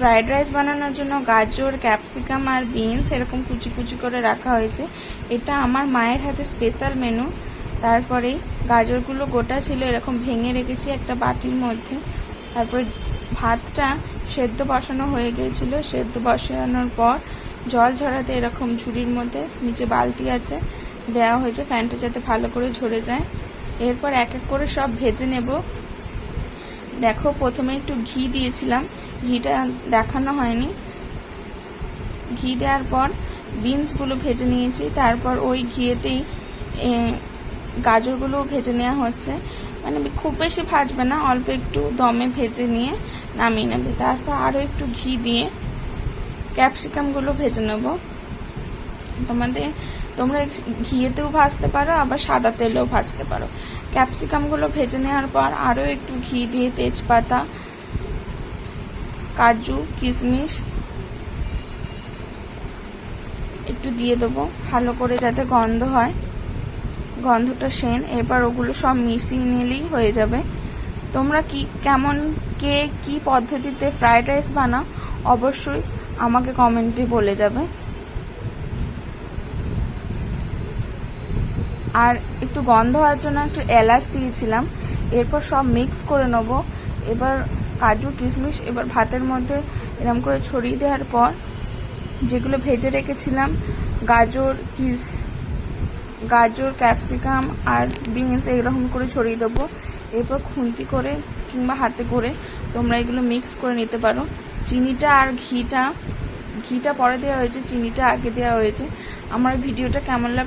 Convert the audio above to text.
Fried rice বানানোর জন্য গাজর, ক্যাপসিকাম আর বিনস এরকম কুচি কুচি করে রাখা হয়েছে। এটা আমার মায়ের হাতে স্পেশাল মেনু। তারপরে গাজরগুলো গোটা ছিল, এরকম ভেঙে রেখেছি একটা বাটির মধ্যে। তারপরে ভাতটা সেদ্ধ বসানো হয়ে গিয়েছিল। সেদ্ধ বসানোর পর জল ঝরাতে এরকম ঝুড়ির মধ্যে নিচে বালতি আছে দেওয়া হয়েছে, ফ্যানটা যাতে ভালো করে ঝরে যায়। এরপর এক এক করে সব ভেজে নেব। দেখো, প্রথমে একটু ঘি দিয়েছিলাম, ঘিটা দেখানো হয়নি। ঘি দেওয়ার পর বিনসগুলো ভেজে নিয়েছি। তারপর ওই ঘিয়েতেই গাজরগুলো ভেজে নেওয়া হচ্ছে, মানে খুব বেশি ভাজবে না, অল্প একটু দমে ভেজে নিয়ে নামিয়ে নেবে। তারপর আরও একটু ঘি দিয়ে ক্যাপসিকামগুলো ভেজে নেব। তোমরা ঘিয়েতেও ভাজতে পারো, আবার সাদা তেলেও ভাজতে পারো। ক্যাপসিকামগুলো ভেজে নেওয়ার পর আরও একটু ঘি দিয়ে তেজপাতা, কাজু, কিশমিশ একটু দিয়ে দেবো, ভালো করে যাতে গন্ধ হয়, গন্ধটা সেন। এরপর ওগুলো সব মিশিয়ে নিলেই হয়ে যাবে। তোমরা কে কি পদ্ধতিতে ফ্রাইড রাইস বানাও অবশ্যই আমাকে কমেন্টে বলে যাবে। আর একটু গন্ধ হওয়ার জন্য একটু এলাচ দিয়েছিলাম। এরপর সব মিক্স করে নেব। এবার কাজু, কিশমিশ এবার ভাতের মধ্যে এরকম করে ছড়িয়ে দেওয়ার পর যেগুলো ভেজে রেখেছিলাম গাজর, ক্যাপসিকাম আর বিনস এইরকম করে ছড়িয়ে দেবো। এরপর খুন্তি করে কিংবা হাতে করে তোমরা এগুলো মিক্স করে নিতে পারো। চিনিটা আর ঘিটা পরে দেওয়া হয়েছে, চিনিটা আগে দেওয়া হয়েছে। আমার ভিডিওটা কেমন লাগলো